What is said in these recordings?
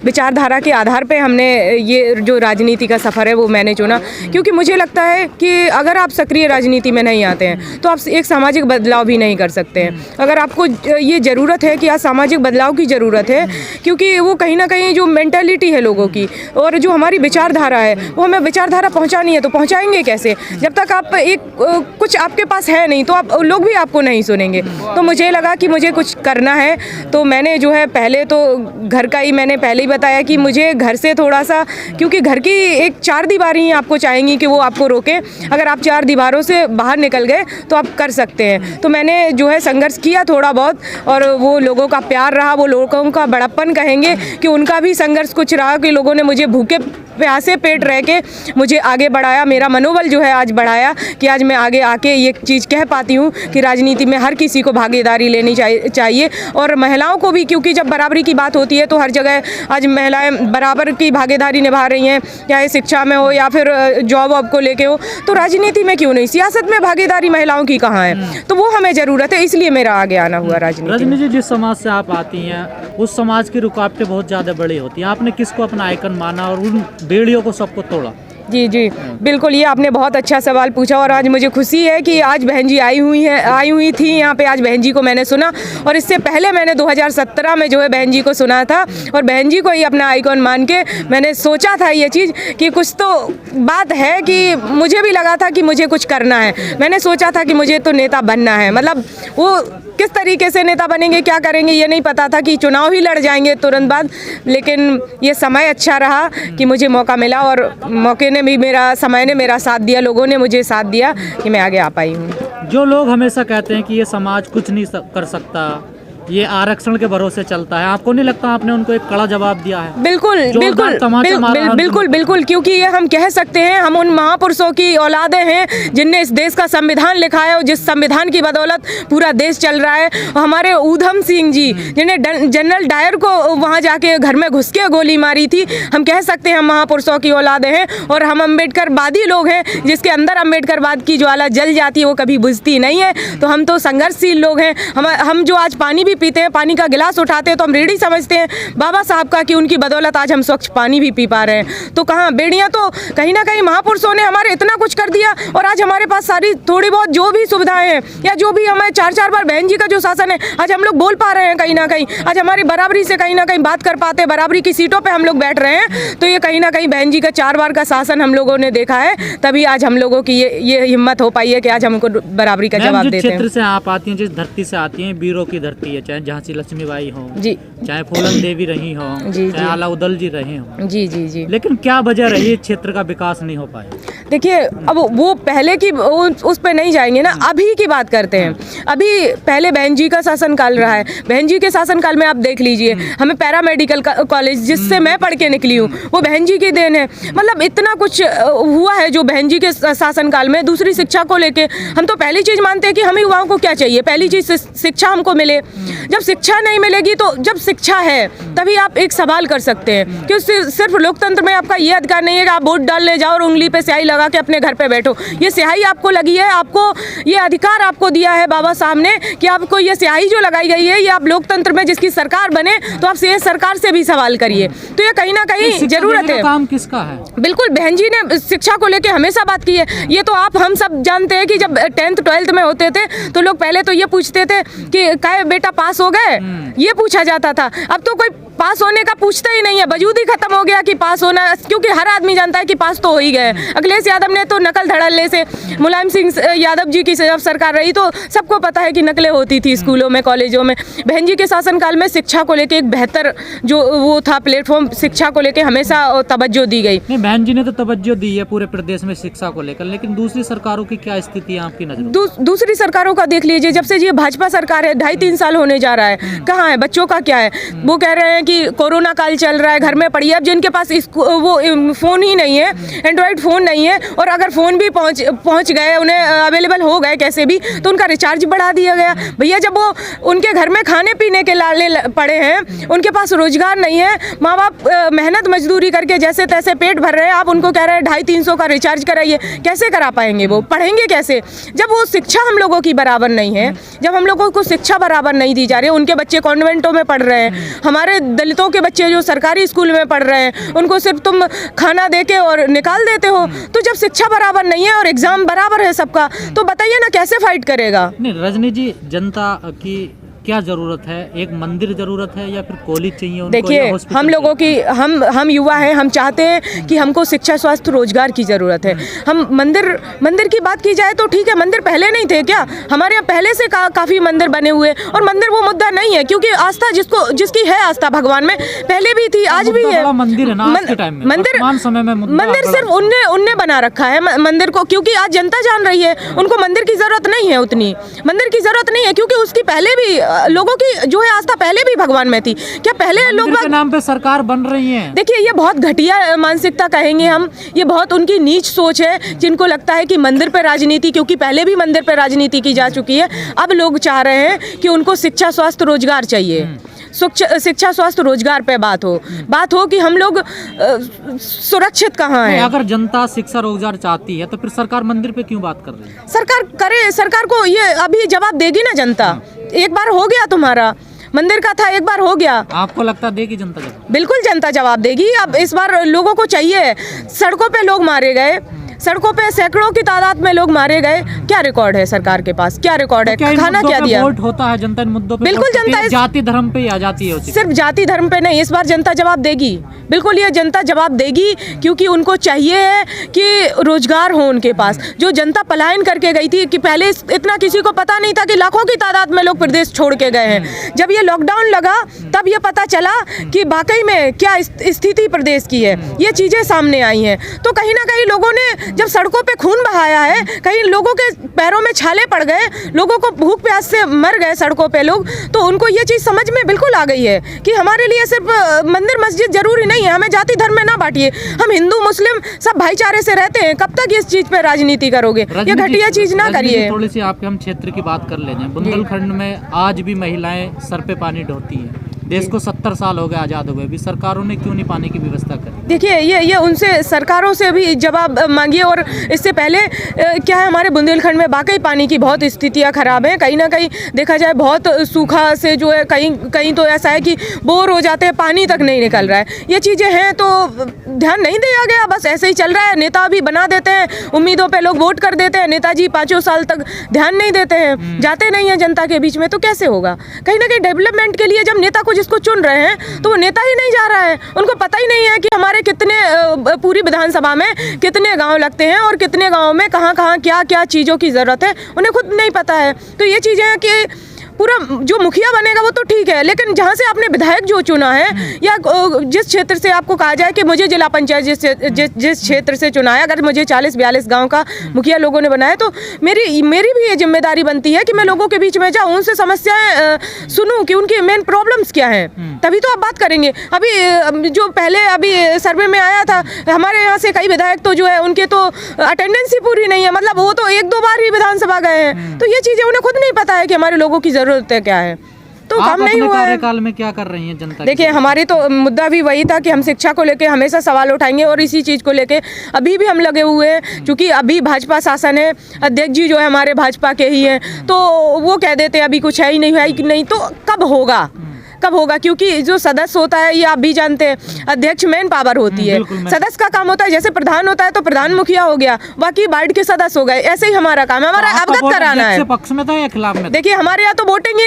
विचारधारा के आधार पे हमने ये जो राजनीति का सफ़र है वो मैंने चुना, क्योंकि मुझे लगता है कि अगर आप सक्रिय राजनीति में नहीं आते हैं तो आप एक सामाजिक बदलाव भी नहीं कर सकते हैं। अगर आपको ये ज़रूरत है कि आज सामाजिक बदलाव की ज़रूरत है, क्योंकि वो कहीं ना कहीं जो मेंटालिटी है लोगों की और जो हमारी विचारधारा है वो हमें विचारधारा पहुँचानी है, तो पहुँचाएंगे कैसे जब तक आप एक कुछ आपके पास है नहीं, तो आप लोग भी आपको नहीं सुनेंगे। तो मुझे लगा कि मुझे कुछ करना है, तो मैंने जो है पहले तो घर का ही, मैंने पहले ही बताया कि मुझे घर से थोड़ा सा, क्योंकि घर की एक 4 दीवारें ही आपको चाहेंगी कि वो आपको रोके, अगर आप 4 दीवारों से बाहर निकल गए तो आप कर सकते हैं। तो मैंने जो है संघर्ष किया थोड़ा बहुत, और वो लोगों का प्यार रहा, वो लोगों का बड़प्पन कहेंगे कि उनका भी संघर्ष कुछ रहा, कि लोगों ने मुझे भूखे प्यासे पेट रह के मुझे आगे बढ़ाया, मेरा मनोबल जो है आज बढ़ाया कि आज मैं आगे आके ये चीज़ कह पाती हूँ कि राजनीति में हर किसी को भागीदारी लेनी चाहिए, और महिलाओं को भी, क्योंकि जब बराबरी की बात होती है तो हर जगह आज महिलाएं बराबर की भागीदारी निभा रही हैं, चाहे शिक्षा में हो या फिर जॉब वॉब को लेके हो, तो राजनीति में क्यों नहीं, सियासत में भागीदारी महिलाओं की कहाँ है, तो वो हमें ज़रूरत है, इसलिए मेरा आगे आना हुआ राजनीति में। जिस समाज से आप आती हैं उस समाज की रुकावटें बहुत ज़्यादा बड़ी होती हैं, आपने किसको अपना आइकन माना और उन बेड़ियों को सबको तोड़ा? जी जी बिल्कुल, ये आपने बहुत अच्छा सवाल पूछा, और आज मुझे खुशी है कि आज बहन जी आई हुई थी यहाँ पे, आज बहन जी को मैंने सुना, और इससे पहले मैंने 2017 में जो है बहन जी को सुना था, और बहन जी को ही अपना आइकॉन मान के मैंने सोचा था ये चीज़ कि कुछ तो बात है, कि मुझे भी लगा था कि मुझे कुछ करना है। मैंने सोचा था कि मुझे तो नेता बनना है, मतलब वो किस तरीके से नेता बनेंगे, क्या करेंगे, ये नहीं पता था, कि चुनाव ही लड़ जाएंगे तुरंत बाद, लेकिन ये समय अच्छा रहा कि मुझे मौका मिला, और मौके ने भी समय ने मेरा साथ दिया, लोगों ने मुझे साथ दिया कि मैं आगे आ पाई हूँ। जो लोग हमेशा कहते हैं कि ये समाज कुछ नहीं कर सकता, ये आरक्षण के भरोसे चलता है, आपको नहीं लगता आपने उनको एक कड़ा जवाब दिया है? बिल्कुल बिल्कुल बिल्कुल बिल्कुल, क्योंकि ये हम कह सकते हैं हम उन महापुरुषों की औलादें हैं जिनने इस देश का संविधान लिखा है, और जिस संविधान की बदौलत पूरा देश चल रहा है। हमारे ऊधम सिंह जी जिन्हें जनरल डायर को वहाँ जाके घर में घुस के गोली मारी थी, हम कह सकते हैं हम महापुरुषों की औलादें हैं, और हम अम्बेडकरवादी लोग हैं, जिसके अंदर अम्बेडकरवाद की ज्वाला जल जाती है वो कभी बुझती नहीं है। तो हम तो संघर्षशील लोग हैं। हम जो आज पानी भी पीते हैं, पानी का गिलास उठाते हैं तो हम रेडी समझते हैं बाबा साहब का, कि उनकी बदौलत आज हम स्वच्छ पानी भी पी पा रहे हैं। तो कहाँ बेड़ियाँ, तो कहीं ना कहीं महापुरुषों ने हमारे इतना कुछ कर दिया, और आज हमारे पास सारी थोड़ी बहुत जो भी सुविधाएं हैं, या जो भी हमें 4-4 बार बहन जी का जो शासन है, आज हम लोग बोल पा रहे हैं कहीं ना कहीं, आज हमारी बराबरी से कहीं ना कहीं बात कर पाते हैं, बराबरी की सीटों पर हम लोग बैठ रहे हैं। तो ये कहीं ना कहीं बहन जी का 4 बार का शासन हम लोगों ने देखा है, तभी आज हम लोगों की ये हिम्मत हो पाई है कि आज हमको बराबरी का जवाब देते हैं। क्षेत्र से आप आती हैं, जिस धरती से आती हैं, वीरों की धरती है, चाहे झांसी लक्ष्मीबाई हो जी, चाहे फूलन देवी रही हो, चाहे अलाउद्दीन जी रहे हो, जी जी जी, लेकिन क्या वजह रही क्षेत्र का विकास नहीं हो पाया? देखिए, अब वो पहले की उस पर नहीं जाएंगे ना, अभी की बात करते हैं। अभी पहले बहन जी का शासनकाल रहा है, बहन जी के शासनकाल में आप देख लीजिए, हमें पैरामेडिकल कॉलेज जिससे मैं पढ़ के निकली हूँ वो बहन जी की देन है। मतलब इतना कुछ हुआ है जो बहन जी के शासनकाल में। दूसरी शिक्षा को लेके हम तो पहली चीज़ मानते हैं कि हम युवाओं को क्या चाहिए, पहली चीज़ शिक्षा हमको मिले। जब शिक्षा नहीं मिलेगी तो जब शिक्षा है तभी आप एक सवाल कर सकते हैं कि सिर्फ लोकतंत्र में आपका ये अधिकार नहीं है कि आप वोट डालने जाओ और उंगली पे स्याही लगा के अपने घर पे बैठो। ये स्याही आपको लगी है, आपको ये अधिकार आपको दिया है बाबा साहब ने कि आपको ये स्याही जो लगाई गई है, ये आप लोकतंत्र में जिसकी सरकार बने तो आप ये सरकार से भी सवाल करिए। तो ये कहीं ना कहीं जरूरत है। काम किसका है? बिल्कुल, बहन जी ने शिक्षा को लेके हमेशा बात की है। ये तो आप हम सब जानते हैं कि जब 10th 12th में होते थे तो लोग पहले तो ये पूछते थे कि काय बेटा पास हो गए, ये पूछा जाता था। अब तो कोई पास होने का पूछता ही नहीं है, वजूद ही खत्म हो गया कि पास होना, क्योंकि हर आदमी जानता है कि पास तो हो ही गए। अखिलेश यादव ने तो नकल धड़ल्ले से, मुलायम सिंह यादव जी की जब सरकार रही तो सबको पता है कि नकलें होती थी स्कूलों में, कॉलेजों में। बहन जी के शासनकाल में शिक्षा को लेके एक बेहतर जो वो था प्लेटफॉर्म, शिक्षा को लेके हमेशा तवज्जो दी गई। नहीं, बहन जी ने तो तवज्जो दी है पूरे प्रदेश में शिक्षा को लेकर, लेकिन दूसरी सरकारों की क्या स्थिति है आपकी नजर? दूसरी सरकारों का देख लीजिए, जब से ये भाजपा सरकार है 2.5-3 साल होने जा रहा है, कहाँ है बच्चों का क्या है? वो कह रहे हैं कि कोरोना काल चल रहा है, घर में पढ़िए। अब जिनके पास वो फ़ोन ही नहीं है, एंड्रॉयड फ़ोन नहीं है, और अगर फ़ोन भी पहुंच गए, उन्हें अवेलेबल हो गए कैसे भी, तो उनका रिचार्ज बढ़ा दिया गया। भैया जब वो उनके घर में खाने पीने के लाले पड़े हैं, उनके पास रोजगार नहीं है, माँ बाप मेहनत मजदूरी करके जैसे तैसे पेट भर रहे हैं, आप उनको कह रहे हैं 250-300 का रिचार्ज कराइए, कैसे करा पाएंगे? वो पढ़ेंगे कैसे जब वो शिक्षा हम लोगों की बराबर नहीं है? जब हम लोगों को शिक्षा बराबर नहीं दी जा रही है, उनके बच्चे कॉन्वेंटों में पढ़ रहे हैं, हमारे दलितों के बच्चे जो सरकारी स्कूल में पढ़ रहे हैं उनको सिर्फ तुम खाना दे के और निकाल देते हो। तो जब शिक्षा बराबर नहीं है और एग्जाम बराबर है सबका, तो बताइए ना कैसे फाइट करेगा। नहीं रजनी जी, जनता की क्या जरूरत है? एक मंदिर जरूरत है या फिर कॉलेज चाहिए उनको? देखिए हम लोगों की हम युवा हैं, हम चाहते हैं कि हमको शिक्षा, स्वास्थ्य, रोजगार की ज़रूरत है। हम मंदिर की बात की जाए तो ठीक है, मंदिर पहले नहीं थे क्या? हमारे यहाँ पहले से काफ़ी मंदिर बने हुए, और मंदिर वो मुद्दा नहीं है, क्योंकि आस्था जिसकी है आस्था भगवान में पहले भी थी, आज भी है। मंदिर है ना आज के टाइम में, मंदिर सिर्फ उनने बना रखा है मंदिर को, क्योंकि आज जनता जान रही है उनको मंदिर की ज़रूरत नहीं है, उतनी मंदिर की ज़रूरत नहीं है, क्योंकि उसकी पहले भी लोगों की जो है आस्था पहले भी भगवान में थी। क्या पहले लोग के नाम पे सरकार बन रही है? देखिए ये बहुत घटिया मानसिकता कहेंगे हम, ये बहुत उनकी नीच सोच है, जिनको लगता है कि मंदिर पे राजनीति, क्योंकि पहले भी मंदिर पे राजनीति की जा चुकी है, अब लोग चाह रहे हैं कि उनको शिक्षा, स्वास्थ्य, रोजगार चाहिए। शिक्षा, स्वास्थ्य, रोजगार पे बात हो कि हम लोग सुरक्षित कहाँ हैं। अगर जनता शिक्षा रोजगार चाहती है तो फिर सरकार मंदिर पे क्यों बात कर रही है? सरकार को ये अभी जवाब देगी ना जनता। एक बार हो गया तुम्हारा मंदिर का था, एक बार हो गया, आपको लगता देगी जनता जवाब? बिल्कुल जनता जवाब देगी। अब इस बार लोगों को चाहिए। सड़कों पे लोग मारे गए, सड़कों पे सैकड़ों की तादाद में लोग मारे गए, क्या रिकॉर्ड है सरकार के पास? क्या रिकॉर्ड है? खाना क्या दिया? वोट होता है जनता इन मुद्दों पे? बिल्कुल जनता जाति धर्म पे आ जाती है, सिर्फ जाति धर्म पे नहीं, इस बार जनता जवाब देगी, बिल्कुल ये जनता जवाब देगी, क्योंकि उनको चाहिए है कि रोजगार हो उनके पास। जो जनता पलायन करके गई थी, कि पहले इतना किसी को पता नहीं था कि लाखों की तादाद में लोग प्रदेश छोड़ के गए हैं। जब ये लॉकडाउन लगा तब ये पता चला कि वाकई में क्या स्थिति प्रदेश की है, ये चीजें सामने आई हैं। तो कहीं ना कहीं लोगों ने जब सड़कों पे खून बहाया है, कहीं लोगों के पैरों में छाले पड़ गए, लोगों को भूख प्यास से मर गए सड़कों पे लोग, तो उनको ये चीज़ समझ में बिल्कुल आ गई है कि हमारे लिए सिर्फ मंदिर मस्जिद जरूरी नहीं है, हमें जाति धर्म में ना बांटिए। हम हिंदू मुस्लिम सब भाईचारे से रहते हैं, कब तक इस चीज़ पे राजनीति करोगे? ये घटिया चीज़ ना करिए। थोड़ी सी आपके हम क्षेत्र की बात कर लेते हैं। बुंदेलखंड में आज भी महिलाएं सर पे पानी ढोती हैं। देश को 70 साल हो गए आज़ाद हुए, अभी सरकारों ने क्यों नहीं पानी की व्यवस्था करी? देखिए ये उनसे सरकारों से भी जवाब मांगिए। और इससे पहले क्या है, हमारे बुंदेलखंड में वाकई पानी की बहुत स्थितियां खराब हैं। कहीं ना कहीं देखा जाए बहुत सूखा से जो है, कहीं तो ऐसा है कि बोर हो जाते हैं, पानी तक नहीं निकल रहा है। ये चीज़ें हैं तो ध्यान नहीं दिया गया, बस ऐसे ही चल रहा है। नेता भी बना देते हैं, उम्मीदों पर लोग वोट कर देते हैं, नेताजी 5 साल तक ध्यान नहीं देते हैं, जाते नहीं हैं जनता के बीच में, तो कैसे होगा? कहीं ना कहीं डेवलपमेंट के लिए जब नेता को जिसको चुन रहे हैं तो वो नेता ही नहीं जा रहा है। उनको पता ही नहीं है कि हमारे कितने पूरी विधानसभा में कितने गांव लगते हैं और कितने गांव में कहां क्या क्या चीज़ों की ज़रूरत है, उन्हें खुद नहीं पता है। तो ये चीज़ें हैं कि पूरा जो मुखिया बनेगा वो तो ठीक है, लेकिन जहाँ से आपने विधायक जो चुना है, या जिस क्षेत्र से आपको कहा जाए कि मुझे जिला पंचायत जिस क्षेत्र से चुना है, अगर मुझे 40-42 गांव का मुखिया लोगों ने बनाया, तो मेरी भी ये जिम्मेदारी बनती है कि मैं लोगों के बीच में जाऊँ, उनसे समस्याएं सुनूं कि उनकी मेन प्रॉब्लम्स क्या हैं, तभी तो आप बात करेंगे। अभी जो पहले अभी सर्वे में आया था, हमारे यहाँ से कई विधायक तो जो है उनके तो अटेंडेंस ही पूरी नहीं है, मतलब वो तो 1-2 बार ही विधानसभा गए हैं। तो ये चीज़ें उन्हें खुद नहीं पता है कि हमारे लोगों की ज़रूरत क्या है, तो काम नहीं हुआ है। कार्यकाल में क्या कर रही हैं जनता? देखिए हमारी तो मुद्दा भी वही था कि हम शिक्षा को लेके हमेशा सवाल उठाएंगे, और इसी चीज़ को लेके अभी भी हम लगे हुए हैं। क्योंकि अभी भाजपा शासन है, अध्यक्ष जी जो है हमारे भाजपा के ही हैं, तो वो कह देते हैं अभी कुछ है ही नहीं, तो कब होगा? क्योंकि जो सदस्य होता है, ये आप भी जानते हैं, अध्यक्ष मेन पावर होती है, सदस्य का काम होता है, जैसे प्रधान होता है तो प्रधान मुखिया हो गया, बाकी वार्ड के सदस्य हो गए, ऐसे ही हमारा काम है, हमारा अवगत कराना है। पक्ष में था या खिलाफ में? देखिए हमारे यहाँ तो वोटिंग ही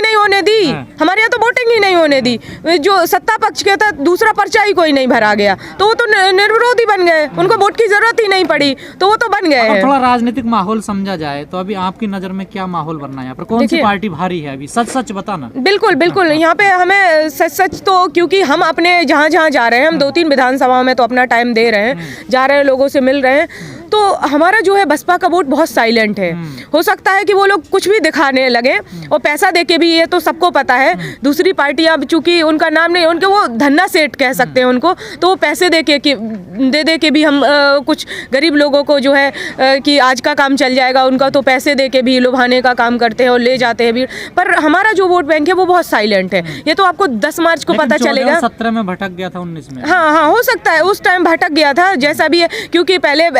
नहीं होने दी, जो सत्ता पक्ष के था दूसरा पर्चा ही कोई नहीं भरा गया, तो वो तो निर्विरोधी बन गए, उनको वोट की जरूरत ही नहीं पड़ी, तो वो तो बन गए। थोड़ा राजनीतिक माहौल समझा जाए तो अभी आपकी नजर में क्या माहौल बनना है यहाँ पर? कौन सी पार्टी भारी है अभी? सच बताना। बिल्कुल यहाँ पे हमें सच तो, क्योंकि हम अपने जहाँ जा रहे हैं, हम 2-3 विधानसभाओं में तो अपना टाइम दे रहे हैं, जा रहे हैं, लोगों से मिल रहे हैं, तो हमारा जो है बसपा का वोट बहुत साइलेंट है। हो सकता है कि वो लोग कुछ भी दिखाने लगे, और पैसा देके भी, ये तो सबको पता है, दूसरी पार्टियां चूंकि उनका नाम नहीं, उनके वो धन्ना सेठ कह सकते हैं उनको, तो वो पैसे दे के भी हम कुछ गरीब लोगों को जो है कि आज का काम चल जाएगा, उनका तो पैसे दे के भी लुभाने का काम करते हैं और ले जाते हैं भी। पर हमारा जो वोट बैंक है वो बहुत साइलेंट है, ये तो आपको 10 मार्च को पता चलेगा। 17 में भटक गया था, 19 में। हाँ हो सकता है उस टाइम भटक गया था, जैसा भी है, क्योंकि पहले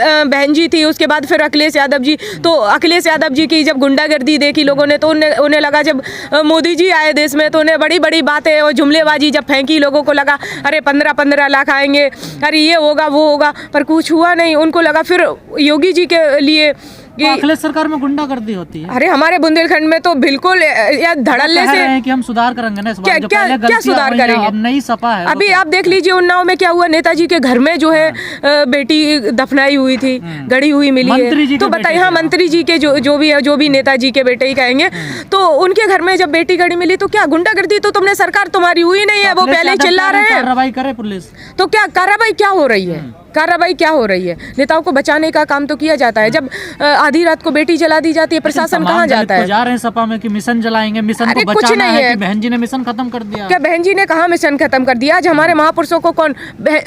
बहन जी थी, उसके बाद फिर अखिलेश यादव जी। तो अखिलेश यादव जी की जब गुंडागर्दी देखी लोगों ने तो उन्हें लगा, जब मोदी जी आए देश में तो उन्हें बड़ी बड़ी बातें और जुमलेबाजी जब फेंकी, लोगों को लगा अरे 15-15 लाख आएंगे, अरे ये होगा वो होगा, पर कुछ हुआ नहीं। उनको लगा फिर योगी जी के लिए अखिलेश सरकार में गुंडागर्दी होती है। अरे हमारे बुंदेलखंड में तो बिल्कुल या धड़ल्ले से हैं कि हम सुधार करेंगे ना इस बार, जो पहले क्या सुधार गलतियां हुई हैं, करेंगे? अब नई सपा है। अभी आप देख लीजिए उन्नाव में क्या हुआ, नेताजी के घर में जो है बेटी दफनाई हुई थी, गड़ी हुई मिली है। तो बताइए, हाँ मंत्री जी के जो भी है, जो भी नेताजी के बेटे ही कहेंगे, तो उनके घर में जब बेटी गड़ी मिली तो क्या गुंडागर्दी तो तुमने सरकार तुम्हारी हुई नहीं है, वो पहले ही चिल्ला रहे हैं। कार्रवाई करे पुलिस, तो क्या कार्रवाई क्या हो रही है? कार्रवाई क्या हो रही है? नेताओं को बचाने का काम तो किया जाता है। जब आधी रात को बेटी जला दी जाती है, प्रशासन कहाँ जाता है? जा रहे हैं सपा में कि मिशन जलाएंगे, मिशन को बचाना है, कि बहन जी ने मिशन खत्म कर दिया। क्या बहन जी ने कहाँ मिशन खत्म कर दिया? आज हमारे महापुरुषों को कौन,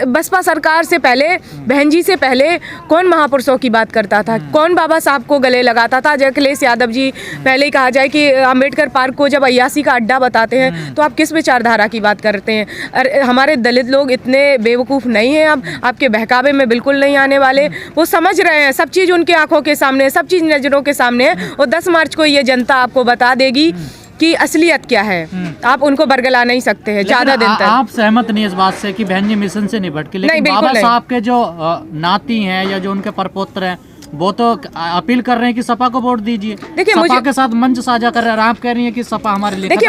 बसपा सरकार से पहले, बहन जी से पहले कौन महापुरुषों की बात करता था? कौन बाबा साहब को गले लगाता था? अखिलेश यादव जी, पहले ही कहा जाए कि अम्बेडकर पार्क को जब अय्यासी का अड्डा बताते हैं तो आप किस विचारधारा की बात करते हैं? अरे हमारे दलित लोग इतने बेवकूफ़ नहीं हैं, अब आपके बहकावे में बिल्कुल नहीं आने वाले। वो समझ रहे हैं, सब चीज़ उनकी आंखों के सामने है, सब चीज़ नज़रों के सामने है। और 10 मार्च को ये जनता आपको बता देगी कि असलियत क्या है। आप उनको बरगला नहीं सकते हैं ज़्यादा दिन तक। आप सहमत नहीं इस बात से कि बहन जी मिशन से नहीं भटके, लेकिन बाबा साहब के जो नाती हैं या जो उनके परपोत्र हैं वो तो अपील कर रहे हैं कि सपा को वोट दीजिए। देखिए, सपा के साथ मंच साझा कर रहे हैं, आप कह रही हैं कि सपा हमारे लिए। देखिए,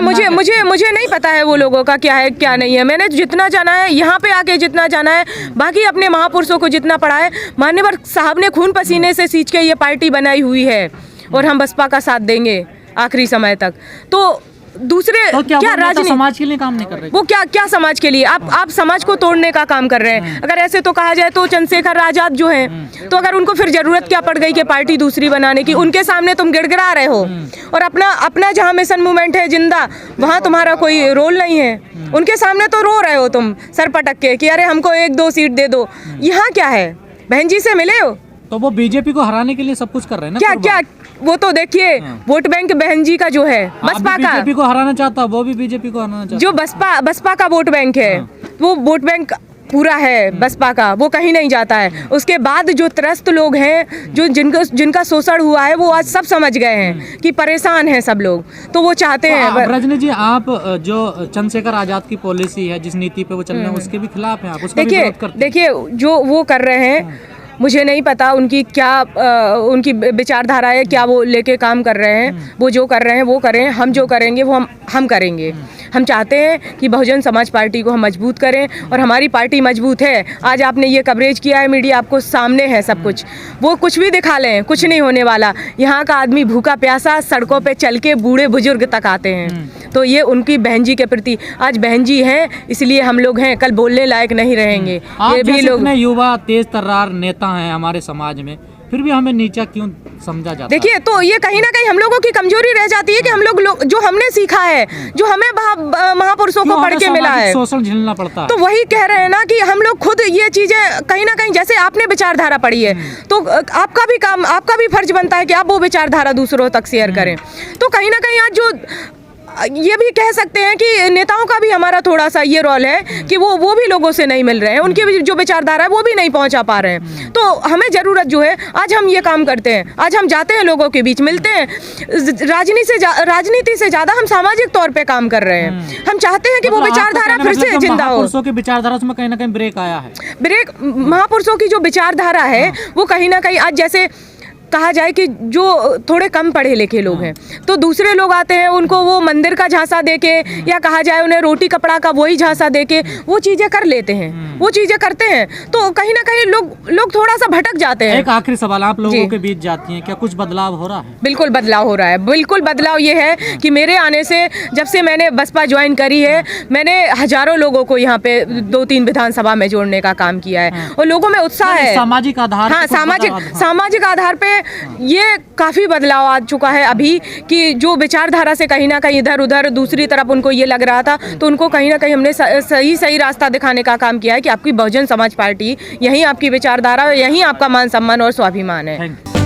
मुझे नहीं पता है वो लोगों का क्या है क्या नहीं है। मैंने जितना जाना है, यहाँ पे आके जितना जाना है, बाकी अपने महापुरुषों को जितना पढ़ा है, मान्यवर साहब ने खून पसीने से सींच के ये पार्टी बनाई हुई है और हम बसपा का साथ देंगे आखिरी समय तक। तो दूसरे तो क्या राजनीति समाज के लिए काम नहीं कर रहे? वो क्या समाज के लिए? आप समाज को तोड़ने का काम कर रहे हैं। अगर ऐसे तो कहा जाए तो चंद्रशेखर आजाद जो हैं, तो अगर उनको फिर जरूरत क्या पड़ गई कि पार्टी दूसरी बनाने की? उनके सामने तुम गिड़गिड़ा रहे हो और अपना जहाँ मिशन मूवमेंट है जिंदा, वहाँ तुम्हारा कोई रोल नहीं है। उनके सामने तो रो रहे हो तुम सर पटक के कि अरे हमको 1-2 सीट दे दो। यहाँ क्या है? बहन जी से मिले हो तो वो बीजेपी को हराने के लिए सब कुछ कर रहे हैं ना। क्या वो तो देखिए, वोट बैंक बहन जी का जो है, बसपा का, बीजेपी को हराना चाहता है, वो भी बीजेपी को हराना चाहता है। जो बसपा का वोट बैंक है, वो वोट बैंक पूरा है बसपा का, वो कहीं नहीं जाता है। उसके बाद जो त्रस्त लोग हैं, जो जिनका शोषण हुआ है, वो आज सब समझ गए हैं कि परेशान हैं सब लोग, तो वो चाहते हैं। रजनी जी, आप जो चंद्रशेखर आजाद की पॉलिसी है, जिस नीति पे वो चल रहे हैं, उसके भी खिलाफ हैं आप? उसका भी विरोध करते हैं? देखिए, जो वो कर रहे हैं, मुझे नहीं पता उनकी क्या उनकी विचारधारा है, क्या वो लेके काम कर रहे हैं। वो जो कर रहे हैं वो करें, हम जो करेंगे वो हम करेंगे। हम चाहते हैं कि बहुजन समाज पार्टी को हम मजबूत करें और हमारी पार्टी मजबूत है। आज आपने ये कवरेज किया है, मीडिया आपको सामने है सब कुछ, वो कुछ भी दिखा लें, कुछ नहीं होने वाला। यहाँ का आदमी भूखा प्यासा सड़कों पे चल के बूढ़े बुजुर्ग तक आते हैं। तो ये उनकी बहन जी के प्रति, आज बहन जी हैं इसलिए हम लोग हैं, कल बोलने लायक नहीं रहेंगे। ये भी लोग युवा तेज तर्रार नेता हैं हमारे समाज में, फिर भी हमें नीचा क्यों समझा जाता है? देखिए, तो ये कहीं ना कहीं हम लोगों की कमजोरी रह जाती है कि हम लोग जो हमने सीखा है, जो हमें महापुरुषों को पढ़ के मिला है, शोषण झेलना पड़ता है। तो वही कह रहे हैं ना कि हम लोग खुद ये चीजें कहीं ना कहीं, जैसे आपने विचारधारा पढ़ी है, तो आपका भी काम, आपका भी फर्ज बनता है कि आप वो विचारधारा दूसरों तक शेयर करें। तो कहीं ना कहीं आज जो ये भी कह सकते हैं कि नेताओं का भी हमारा थोड़ा सा ये रोल है कि वो भी लोगों से नहीं मिल रहे हैं, उनकी जो विचारधारा है वो भी नहीं पहुंचा पा रहे हैं। तो हमें ज़रूरत जो है, आज हम ये काम करते हैं, आज हम जाते हैं लोगों के बीच, मिलते हैं। राजनीति से ज़्यादा हम सामाजिक तौर पे काम कर रहे हैं। हम चाहते हैं कि वो विचारधारा फिर से जिंदा हो। महापुरुषों की विचारधारा में कहीं ना कहीं ब्रेक आया है। महापुरुषों की जो विचारधारा है वो कहीं ना कहीं, आज जैसे कहा जाए कि जो थोड़े कम पढ़े लिखे लोग हैं, तो दूसरे लोग आते हैं, उनको वो मंदिर का झांसा देके, या कहा जाए उन्हें रोटी कपड़ा का वही झांसा देके वो चीज़ें कर लेते हैं, वो चीज़ें करते हैं। तो कहीं ना कहीं लोग थोड़ा सा भटक जाते हैं। एक आखिरी सवाल, आप लोगों के बीच जाती हैं, क्या कुछ बदलाव हो रहा है? बिल्कुल बदलाव हो रहा है। बिल्कुल बदलाव ये है कि मेरे आने से, जब से मैंने बसपा ज्वाइन करी है, मैंने हजारों लोगों को यहाँ पे 2-3 विधानसभा में जोड़ने का काम किया है और लोगों में उत्साह है। सामाजिक आधार, हाँ, सामाजिक आधार पे ये काफ़ी बदलाव आ चुका है अभी, कि जो विचारधारा से कहीं ना कहीं इधर उधर दूसरी तरफ उनको ये लग रहा था, तो उनको कहीं ना कहीं हमने सही रास्ता दिखाने का काम किया है कि आपकी बहुजन समाज पार्टी, यहीं आपकी विचारधारा, यहीं आपका मान सम्मान और स्वाभिमान है।